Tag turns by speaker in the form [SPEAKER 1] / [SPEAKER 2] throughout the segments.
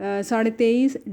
[SPEAKER 1] 23.5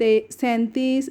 [SPEAKER 1] 37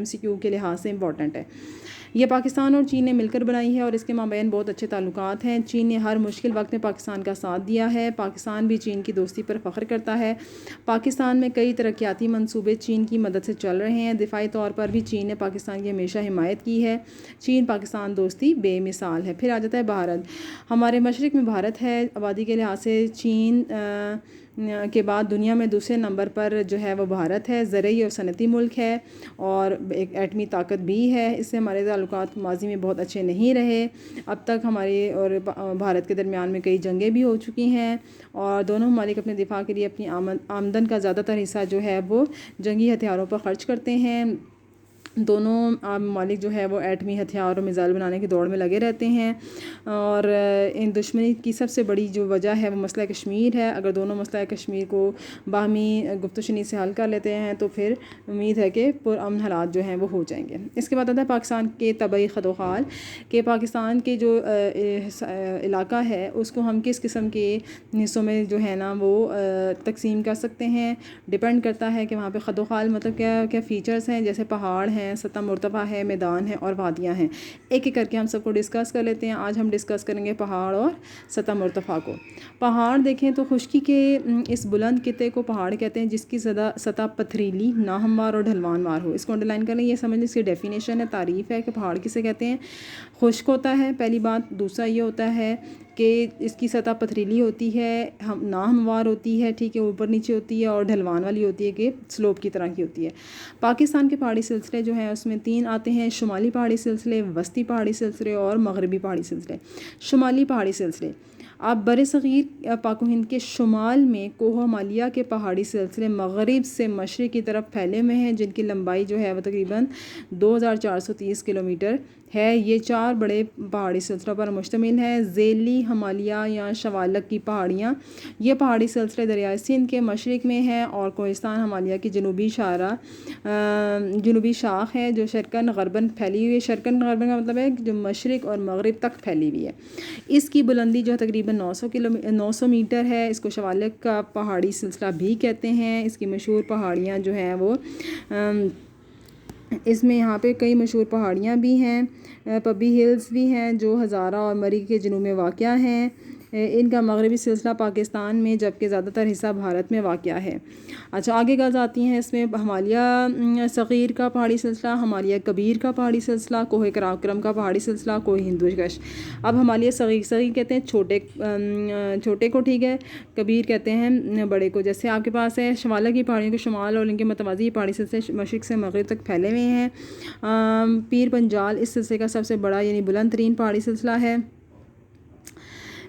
[SPEAKER 1] MCQ کے لحاظ سے امپورٹنٹ ہے. یہ پاکستان اور چین نے مل کر بنائی ہے اور اس کے مابین بہت اچھے تعلقات ہیں. چین نے ہر مشکل وقت میں پاکستان کا ساتھ دیا ہے. پاکستان بھی چین کی دوستی پر فخر کرتا ہے. پاکستان میں کئی ترقیاتی منصوبے چین کی مدد سے چل رہے ہیں. دفاعی طور پر بھی چین نے پاکستان کی ہمیشہ حمایت کی ہے. چین پاکستان دوستی بے مثال ہے. پھر آ جاتا ہے بھارت. ہمارے مشرق میں بھارت ہے. آبادی کے لحاظ سے چین کے بعد دنیا میں دوسرے نمبر پر جو ہے وہ بھارت ہے. زرعی اور صنعتی ملک ہے اور ایک ایٹمی طاقت بھی ہے. اس سے ہمارے تعلقات ماضی میں بہت اچھے نہیں رہے. اب تک ہمارے اور بھارت کے درمیان میں کئی جنگیں بھی ہو چکی ہیں اور دونوں ممالک اپنے دفاع کے لیے اپنی آمدن کا زیادہ تر حصہ جو ہے وہ جنگی ہتھیاروں پر خرچ کرتے ہیں. دونوں ممالک جو ہے وہ ایٹمی ہتھیار اور میزائل بنانے کی دوڑ میں لگے رہتے ہیں اور ان دشمنی کی سب سے بڑی جو وجہ ہے وہ مسئلہ کشمیر ہے. اگر دونوں مسئلہ کشمیر کو باہمی گفت و شنید سے حل کر لیتے ہیں تو پھر امید ہے کہ پرامن حالات جو ہیں وہ ہو جائیں گے. اس کے بعد آتا ہے پاکستان کے طبعی خد و خال کہ پاکستان کے جو علاقہ ہے اس کو ہم کس قسم کے حصوں میں جو ہے نا وہ تقسیم کر سکتے ہیں. ڈپینڈ کرتا ہے کہ وہاں پہ خد و خال مطلب کیا فیچرز ہیں. جیسے پہاڑ ہیں، سطح مرتفع ہے، میدان ہے اور وادیاں ہیں. ایک ایک کر کے ہم سب کو ڈسکس کر لیتے ہیں. آج ہم ڈسکس کریں گے پہاڑ اور سطح مرتفع کو. پہاڑ دیکھیں تو خشکی کے اس بلند خطے کو پہاڑ کہتے ہیں جس کی سطح پتھریلی، ناہموار اور ڈھلوان وار ہو. اس کو انڈر لائن کر لیں. یہ سمجھ لیں اس کی ڈیفینیشن ہے، تعریف ہے کہ پہاڑ کسے کہتے ہیں. خشک ہوتا ہے پہلی بات. دوسرا یہ ہوتا ہے کہ اس کی سطح پتھریلی ہوتی ہے، ناہموار ہوتی ہے، ٹھیک ہے، اوپر نیچے ہوتی ہے اور ڈھلوان والی ہوتی ہے کہ سلوپ کی طرح کی ہوتی ہے. پاکستان کے پہاڑی سلسلے جو ہیں اس میں 3 آتے ہیں: شمالی پہاڑی سلسلے، وسطی پہاڑی سلسلے اور مغربی پہاڑی سلسلے. شمالی پہاڑی سلسلے اب برصغیر پاک و ہند کے شمال میں کوہ ہمالیہ کے پہاڑی سلسلے مغرب سے مشرق کی طرف پھیلے ہوئے ہیں جن کی لمبائی جو ہے وہ تقریباً 2430 کلومیٹر ہے. یہ 4 بڑے پہاڑی سلسلوں پر مشتمل ہے. ذیلی ہمالیہ یا شوالک کی پہاڑیاں، یہ پہاڑی سلسلے دریائے سندھ کے مشرق میں ہیں اور کوہستان ہمالیہ کی جنوبی شاخ ہے جو شرقاً غرباً پھیلی ہوئی ہے. شرقاً غرباً کا مطلب ہے جو مشرق اور مغرب تک پھیلی ہوئی ہے. اس کی بلندی جو ہے تقریباً 900 میٹر ہے. اس کو شوالک کا پہاڑی سلسلہ بھی کہتے ہیں. اس کی مشہور پہاڑیاں جو ہیں وہ اس میں یہاں پہ کئی مشہور پہاڑیاں بھی ہیں. پبی ہلز بھی ہیں جو ہزارہ اور مری کے جنوب میں واقع ہیں. ان کا مغربی سلسلہ پاکستان میں جبکہ زیادہ تر حصہ بھارت میں واقع ہے. اچھا آگے غرض آتی ہیں اس میں ہمالیہ صغیر کا پہاڑی سلسلہ، ہمالیہ کبیر کا پہاڑی سلسلہ، کوہ قراقرم کا پہاڑی سلسلہ، کوہ ہندوکش. اب ہمالیہ صغیر کہتے ہیں چھوٹے کو، ٹھیک ہے. کبیر کہتے ہیں بڑے کو. جیسے آپ کے پاس ہے شوالک کی پہاڑیوں کے شمال اور ان کے متوازی پہاڑی سلسلے مشرق سے مغرب تک پھیلے ہوئے ہیں. پیر پنجال اس سلسلے کا سب سے بڑا یعنی بلند ترین پہاڑی سلسلہ ہے.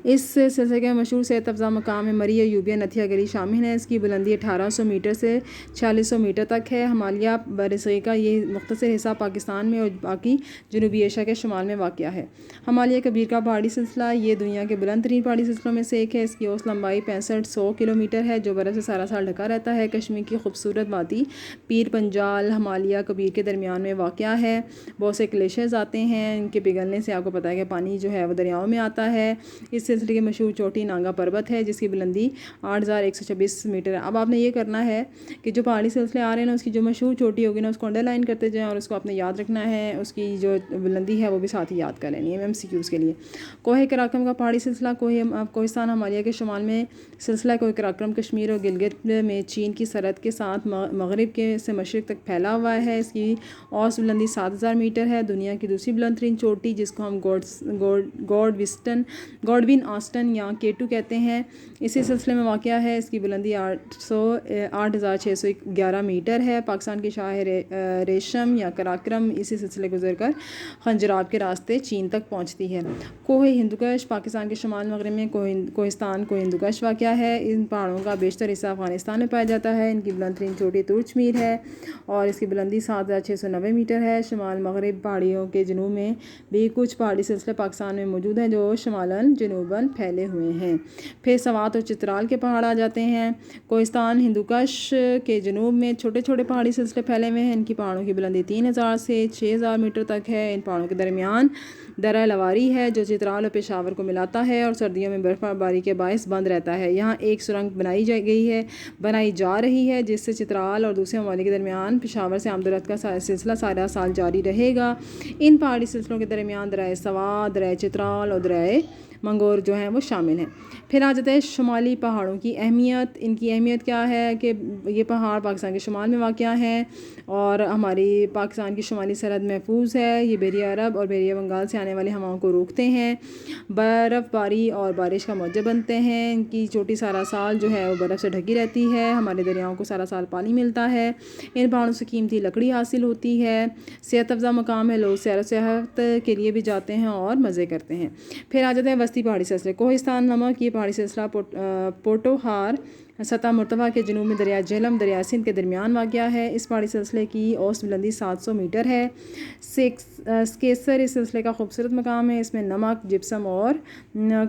[SPEAKER 1] اس سلسلے کے مشہور صحت افزا مقام ہے مری ایوبیہ نتھیا گری شامل ہے. اس کی بلندی 1800 میٹر سے 4600 میٹر تک ہے. ہمالیہ برصغیر کا یہ مختصر حصہ پاکستان میں اور باقی جنوبی ایشیا کے شمال میں واقع ہے. ہمالیہ کبیر کا پہاڑی سلسلہ یہ دنیا کے بلند ترین پہاڑی سلسلوں میں سے ایک ہے. اس کی اوسط لمبائی 6500 کلومیٹر ہے جو برف سے سارا سال ڈھکا رہتا ہے. کشمیر کی خوبصورت وادی پیر پنجال ہمالیہ کبیر کے درمیان میں واقع ہے. بہت سے گلیشیئرز آتے ہیں، ان کے پگھلنے سے آپ کو پتہ ہے کہ پانی جو ہے وہ دریاؤں میں آتا ہے. اس سلسلے کی مشہور چوٹی نانگا پربت ہے جس کی بلندی 8126 میٹر ہے. اب آپ نے یہ کرنا ہے کہ جو پہاڑی سلسلے آ رہے ہیں نا اس کی جو مشہور چوٹی ہوگی نا اس کو انڈر لائن کرتے جائیں اور اس کو آپ نے یاد رکھنا ہے. اس کی جو بلندی ہے وہ بھی ساتھ ہی یاد کر لینی ہے MCQs کے لیے. کوہ قراقرم کا پہاڑی سلسلہ کوہستان ہمالیہ کے شمال میں سلسلہ کوہ قراقرم کشمیر اور گلگت میں چین کی سرحد کے ساتھ مغرب کے سے مشرق تک پھیلا ہوا ہے. اس کی اوسط بلندی 7000 میٹر ہے. دنیا کی دوسری بلند ترین چوٹی جس کو ہم گوڈوین آسٹن یا K2 کہتے ہیں اسی سلسلے میں واقع ہے. اس کی بلندی 8611 میٹر ہے. پاکستان کی شاہ ریشم یا قراقرم اسی سلسلے گزر کر خنجراب کے راستے چین تک پہنچتی ہے. کوہ ہندوکش پاکستان کے شمال مغرب میں کوہستان کوہ ہندوکش واقع ہے. ان پہاڑوں کا بیشتر حصہ افغانستان میں پایا جاتا ہے. ان کی بلند ترین چوٹی ترچ میر ہے اور اس کی بلندی 7690 میٹر ہے. شمال مغرب پہاڑیوں کے جنوب میں بھی کچھ پہاڑی سلسلے پاکستان میں موجود ہیں جو شمالاً جنوب جنوباً پھیلے ہوئے ہیں۔ پھر سوات اور چترال کے پہاڑ آ جاتے ہیں۔ کوہستان ہندوکش کے جنوب میں چھوٹے چھوٹے پہاڑی سلسلے پھیلے ہوئے ہیں۔ ان کی پہاڑوں کی بلندی 3000 سے 6000 میٹر تک ہے۔ ان پہاڑوں کے درمیان درہ لواری ہے جو چترال اور پشاور کو ملاتا ہے اور سردیوں میں برف باری کے باعث بند رہتا ہے۔ یہاں ایک سرنگ بنائی جا رہی ہے جس سے چترال اور دوسرے ممالک کے درمیان پشاور سے آمد و رفت کا سلسلہ سارا سال جاری رہے گا۔ ان پہاڑی سلسلوں کے درمیان دریائے سوات، دریائے چترال اور دریائے منگور جو ہیں وہ شامل ہیں۔ پھر آ جاتے ہیں شمالی پہاڑوں کی اہمیت۔ ان کی اہمیت کیا ہے کہ یہ پہاڑ پاکستان کے شمال میں واقع ہیں اور ہماری پاکستان کی شمالی سرحد محفوظ ہے۔ یہ بحیرہ عرب اور بحیرہ بنگال سے آنے والی ہواؤں کو روکتے ہیں، برف باری اور بارش کا موجب بنتے ہیں۔ ان کی چوٹی سارا سال جو ہے وہ برف سے ڈھکی رہتی ہے۔ ہمارے دریاؤں کو سارا سال پانی ملتا ہے۔ ان پہاڑوں سے قیمتی لکڑی حاصل ہوتی ہے۔ صحت افزا مقام ہے، لوگ سیر و سیاحت کے لیے بھی جاتے ہیں اور مزے کرتے ہیں۔ پھر آ جاتے ہیں وسطی پہاڑی سلسلے۔ کوہستان نمک یہ پہاڑی سلسلہ پوٹوہار سطح مرتفع کے جنوب میں دریائے جہلم دریائے سندھ کے درمیان واقع ہے۔ اس پہاڑی سلسلے کی اوسط بلندی 700 میٹر ہے۔ سکیسر اس سلسلے کا خوبصورت مقام ہے۔ اس میں نمک، جپسم اور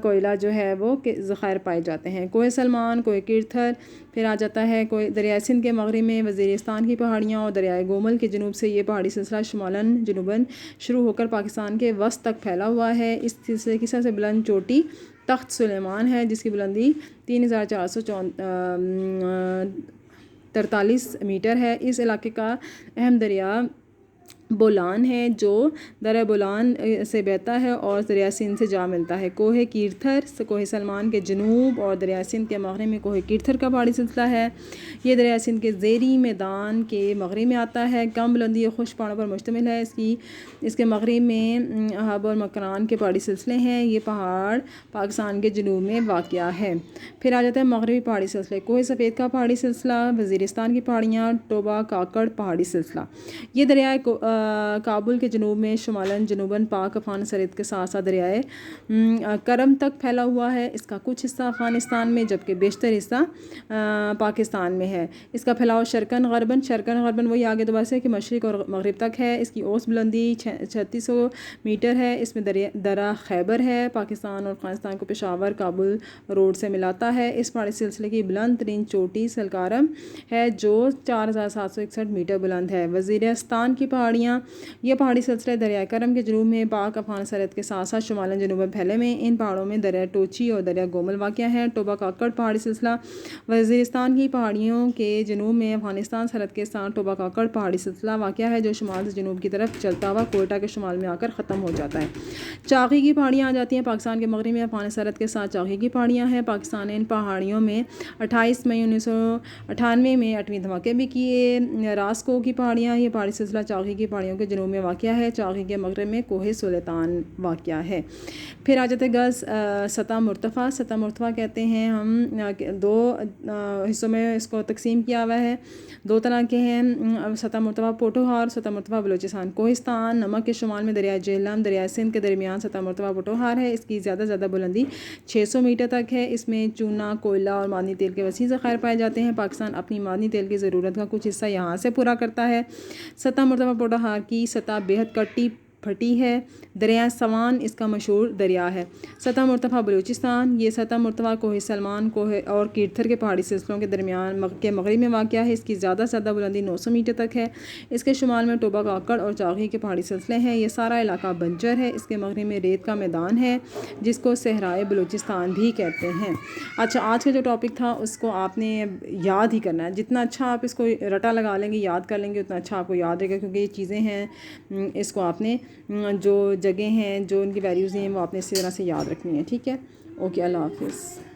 [SPEAKER 1] کوئلہ جو ہے وہ ذخائر پائے جاتے ہیں۔ کوہ سلمان، کوہ کیرتھر، پھر آ جاتا ہے دریائے سندھ کے مغرب میں وزیرستان کی پہاڑیاں اور دریائے گومل کے جنوب سے یہ پہاڑی سلسلہ شمالاً جنوباً شروع ہو کر پاکستان کے وسط تک پھیلا ہوا ہے۔ اس سلسلے کی سب سے بلند چوٹی تخت سلیمان ہے جس کی بلندی 3443 میٹر ہے۔ اس علاقے کا اہم دریا بولان ہے جو درہ بولان سے بہتا ہے اور دریائے سندھ سے جا ملتا ہے۔ کوہ کیرتھر کوہ سلمان کے جنوب اور دریائے سندھ کے مغرب میں کوہ کیرتھر کا پہاڑی سلسلہ ہے۔ یہ دریائے سندھ کے زیریں میدان کے مغرب میں آتا ہے۔ کم بلندی اور خشک پہاڑوں پر مشتمل ہے۔ اس کے مغرب میں حب اور مکران کے پہاڑی سلسلے ہیں۔ یہ پہاڑ پاکستان کے جنوب میں واقع ہے۔ پھر آ جاتا ہے مغربی پہاڑی سلسلے۔ کوہ سفید کا پہاڑی سلسلہ، وزیرستان کی پہاڑیاں، ٹوبا کاکڑ پہاڑی سلسلہ۔ یہ دریائے کابل کے جنوب میں شمالاً جنوباً پاک افغان سرحد کے ساتھ ساتھ دریائے کرم تک پھیلا ہوا ہے۔ اس کا کچھ حصہ افغانستان میں جبکہ بیشتر حصہ پاکستان میں ہے۔ اس کا پھیلاؤ شرقاً غرباً وہی آگے دوبارہ سے کہ مشرق اور مغرب تک ہے۔ اس کی اوسط بلندی 3600 میٹر ہے۔ اس میں درہ خیبر ہے، پاکستان اور افغانستان کو پشاور کابل روڈ سے ملاتا ہے۔ اس پہاڑی سلسلے کی بلند ترین چوٹی سلکارم ہے جو 4761 میٹر بلند ہے۔ وزیرستان کی پہاڑیاں، یہ پہاڑی سلسلے دریائے کرم کے جنوب میں پاک افغان سرحد کے ساتھ ساتھ شمالاً جنوباً پھیلے ہوئے ہیں۔ ان پہاڑوں میں دریا ٹوچی اور دریا گومل واقع ہیں۔ ٹوبا کاکڑ پہاڑی سلسلہ وزیرستان کی پہاڑیوں کے جنوب میں افغانستان سرحد کے ساتھ ٹوبا کاکڑ پہاڑی سلسلہ واقع ہے جو شمال سے جنوب کی طرف چلتا ہوا کوئٹہ کے شمال میں آ کر ختم ہو جاتا ہے۔ چاغی کی پہاڑیاں آ جاتی ہیں پاکستان کے مغرب میں افغان سرحد کے ساتھ چاغی کی پہاڑیاں ہیں۔ پاکستان نے ان پہاڑیوں میں 28 مئی 1998 میں 8ویں دھماکے بھی کیے۔ راسکو کی پہاڑیاں، یہ پہاڑی سلسلہ چاغی کی پہاڑیوں کے جنوب میں واقع ہے۔ چاغی کے مغرب میں کوہ سلطان واقع ہے۔ پھر آ جاتے گز سطح مرتفع کہتے ہیں ہم، دو حصوں میں اس کو تقسیم کیا ہوا ہے، دو طرح کے ہیں سطح مرتفع پوٹوہار، سطح مرتفع بلوچستان۔ کوہستان نمک کے شمال میں دریائے جہلم دریائے سندھ کے درمیان سطح مرتفع پوٹوہار ہے۔ اس کی زیادہ بلندی 600 میٹر تک ہے۔ اس میں چونا، کوئلہ اور معدنی تیل کے وسیع ذخائر پائے جاتے ہیں۔ پاکستان اپنی معدنی تیل کی ضرورت کا کچھ حصہ یہاں سے پورا کرتا ہے۔ سطح مرتفع پوٹوہار کی سطح بےحد کٹی پھٹی ہے۔ دریائے سوان اس کا مشہور دریا ہے۔ سطح مرتفع بلوچستان، یہ سطح مرتفع کوہ سلمان اور کیرتھر کے پہاڑی سلسلوں کے درمیان کے مغرب میں واقع ہے۔ اس کی زیادہ بلندی 900 میٹر تک ہے۔ اس کے شمال میں ٹوبا کاکڑ اور چاغی کے پہاڑی سلسلے ہیں۔ یہ سارا علاقہ بنجر ہے۔ اس کے مغرب میں ریت کا میدان ہے جس کو صحرائے بلوچستان بھی کہتے ہیں۔ اچھا، آج کا جو ٹاپک تھا اس کو آپ نے یاد ہی کرنا ہے۔ جتنا اچھا آپ اس کو رٹا لگا لیں گے، یاد کر لیں گے، اتنا اچھا آپ کو یاد رہے گا، کیونکہ یہ چیزیں ہیں اس کو آپ نے جو جگہیں ہیں جو ان کی ویلیوز ہیں وہ آپ نے اسی طرح سے یاد رکھنی ہے۔ ٹھیک ہے، اوکے، اللہ حافظ۔